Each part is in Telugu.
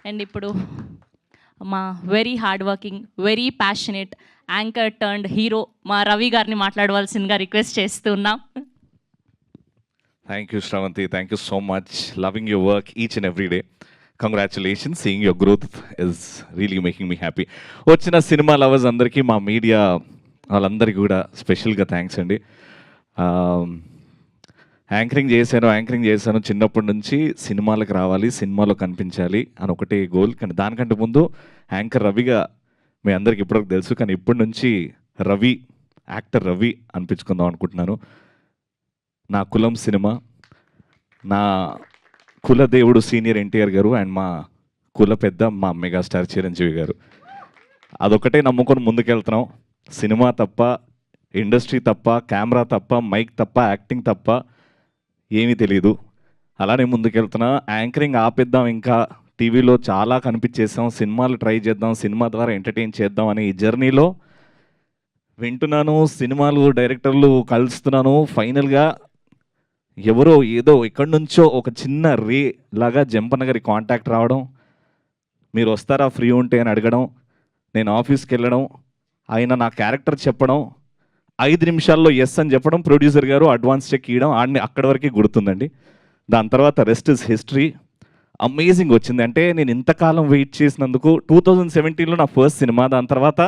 అండ్ ఇప్పుడు మా very hard working, very passionate anchor turned hero మా రవి గారిని మాట్లాడవలసిందిగా రిక్వెస్ట్ చేస్తున్నాం. Thank you, Shravanti. Thank you so much. Loving your work each and every day. Congratulations. Seeing your growth is really making me happy. వచ్చిన సినిమా లవర్స్ అందరికీ మా మీడియా వాళ్ళందరికీ కూడా స్పెషల్గా థ్యాంక్స్ అండి. యాంకరింగ్ చేశాను చిన్నప్పటి నుంచి సినిమాలకు రావాలి, సినిమాలో కనిపించాలి అని ఒకటే గోల్. కానీ దానికంటే ముందు యాంకర్ రవిగా మీ అందరికి ఇప్పటివరకు తెలుసు, కానీ ఇప్పటి నుంచి రవి, యాక్టర్ రవి అనిపించుకుందాం అనుకుంటున్నాను. నా కులం సినిమా, నా కులదేవుడు సీనియర్ ఎన్టీఆర్ గారు అండ్ మా కుల పెద్ద మా మెగాస్టార్ చిరంజీవి గారు. అదొకటే నమ్ముకొని ముందుకెళ్తున్నాం. సినిమా తప్ప, ఇండస్ట్రీ తప్ప, కెమెరా తప్ప, మైక్ తప్ప, యాక్టింగ్ తప్ప ఏమీ తెలియదు. అలానే ముందుకెళ్తున్నా. యాంకరింగ్ ఆపేద్దాం, ఇంకా టీవీలో చాలా కనిపించేసాం, సినిమాలు ట్రై చేద్దాం, సినిమా ద్వారా ఎంటర్టైన్ చేద్దాం అనే ఈ జర్నీలో వింటున్నాను, సినిమాలు డైరెక్టర్లు కలుస్తున్నాను. ఫైనల్గా ఎవరో ఏదో ఎక్కడి నుంచో ఒక చిన్న రే లాగా జంపన్న గారి కాంటాక్ట్ రావడం, మీరు వస్తారా ఫ్రీ ఉంటే అని అడగడం, నేను ఆఫీస్కి వెళ్ళడం, ఆయన నా క్యారెక్టర్ చెప్పడం, 5 నిమిషాల్లో ఎస్ అని చెప్పడం, ప్రొడ్యూసర్ గారు అడ్వాన్స్ చెక్ ఇవ్వడం, ఆడిని అక్కడి వరకే గుర్తుందండి. దాని తర్వాత రెస్ట్ ఇస్ హిస్టరీ. అమేజింగ్ వచ్చింది. అంటే నేను ఇంతకాలం వెయిట్ చేసినందుకు 2017లో నా ఫస్ట్ సినిమా. దాని తర్వాత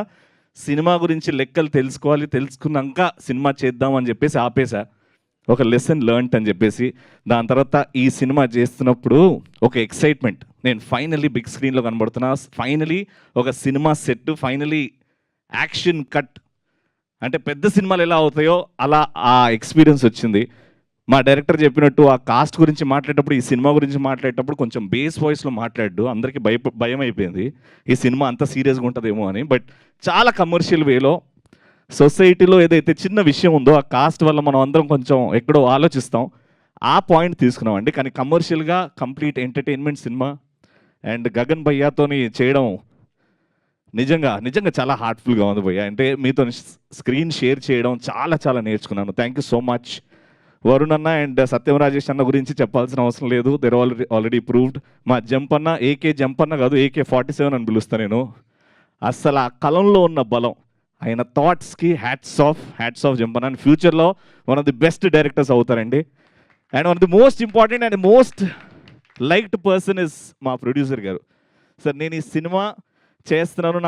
సినిమా గురించి లెక్కలు తెలుసుకున్నాక సినిమా చేద్దాం అని చెప్పేసి ఆపేసా, ఒక లెసన్ లెర్న్ట్ అని చెప్పేసి. దాని తర్వాత ఈ సినిమా చేస్తున్నప్పుడు ఒక ఎక్సైట్మెంట్, నేను ఫైనలీ బిగ్ స్క్రీన్లో కనబడుతున్నా, ఫైనలీ ఒక cinema set, finally action cut. అంటే పెద్ద సినిమాలు ఎలా అవుతాయో అలా ఆ ఎక్స్పీరియన్స్ వచ్చింది. మా డైరెక్టర్ చెప్పినట్టు ఆ కాస్ట్ గురించి మాట్లాడేటప్పుడు, ఈ సినిమా గురించి మాట్లాడేటప్పుడు కొంచెం బేస్ వాయిస్లో మాట్లాడు, అందరికీ భయం అయిపోయింది ఈ సినిమా అంత సీరియస్గా ఉంటుందేమో అని. బట్ చాలా కమర్షియల్ వేలో సొసైటీలో ఏదైతే చిన్న విషయం ఉందో ఆ కాస్ట్ వల్ల మనం అందరం కొంచెం ఎక్కడో ఆలోచిస్తాం, ఆ పాయింట్ తీసుకున్నామండి. కానీ కమర్షియల్గా కంప్లీట్ ఎంటర్టైన్మెంట్ సినిమా. అండ్ గగన్ భయ్యాతోని చేయడం నిజంగా చాలా హార్ట్ఫుల్గా ఉంది భయ్య. అంటే మీతో స్క్రీన్ షేర్ చేయడం చాలా నేర్చుకున్నాను. Thank you so much. Varun అన్న అండ్ సత్యం రాజేష్ అన్న గురించి చెప్పాల్సిన అవసరం లేదు, దెర్ ఆల్రెడీ ప్రూవ్డ్. మా జంపన్న ఏకే జంపన్న కాదు, AK-47 అని పిలుస్తాను నేను. అస్సలు ఆ కలంలో ఉన్న బలం, ఆయన థాట్స్కి హ్యాట్స్ ఆఫ్ జంపన్న. అండ్ ఫ్యూచర్లో one of the best directors అవుతారండి. And one of the most important and most liked person is మా ప్రొడ్యూసర్ గారు. సార్ నేను ఈ సినిమా చేస్తున్నాను,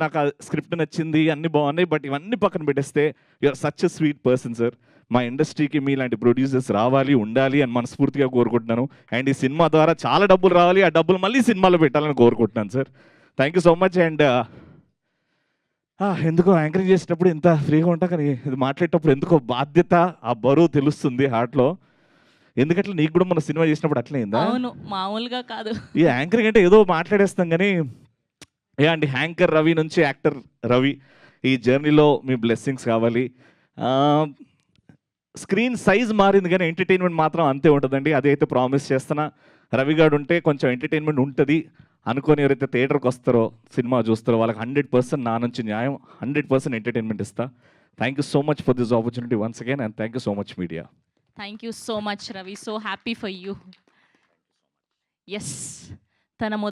నాకు ఆ స్క్రిప్ట్ నచ్చింది, అన్నీ బాగున్నాయి, బట్ ఇవన్నీ పక్కన పెట్టేస్తే you are such a sweet person sir. మా ఇండస్ట్రీకి మీలాంటి ప్రొడ్యూసర్స్ రావాలి, ఉండాలి అని మనస్ఫూర్తిగా కోరుకుంటున్నాను. అండ్ ఈ సినిమా ద్వారా చాలా డబ్బులు రావాలి, ఆ డబ్బులు మళ్ళీ సినిమాలో పెట్టాలని కోరుకుంటున్నాను sir. Thank you so much. And ఎందుకో యాంకరింగ్ చేసేటప్పుడు ఎంత ఫ్రీగా ఉంటా, కానీ ఇది మాట్లాడేటప్పుడు ఎందుకో బాధ్యత, ఆ బరువు తెలుస్తుంది హార్ట్లో. ఎందుకంటే నీకు కూడా మన సినిమా చేసినప్పుడు అట్లే అయిందా? అవును, మామూలుగా కాదు. ఈ యాంకరింగ్ అంటే ఏదో మాట్లాడేస్తాం, కానీ అండి యాంకర్ రవి నుంచి యాక్టర్ రవి, ఈ జర్నీలో మీ బ్లెస్సింగ్స్ కావాలి. స్క్రీన్ సైజ్ మారింది కానీ ఎంటర్టైన్మెంట్ మాత్రం అంతే ఉంటుందండి. అదైతే ప్రామిస్ చేస్తున్నా. రవి గారు ఉంటే కొంచెం ఎంటర్టైన్మెంట్ ఉంటుంది అనుకొని ఎవరైతే థియేటర్కి వస్తారో, సినిమా చూస్తారో, వాళ్ళకి 100% నా నుంచి న్యాయం, 100% ఎంటర్టైన్మెంట్ ఇస్తా. Thank you so much for this opportunity once again, and thank you so much media. Thank you so much Ravi, so happy for you. Yes, తన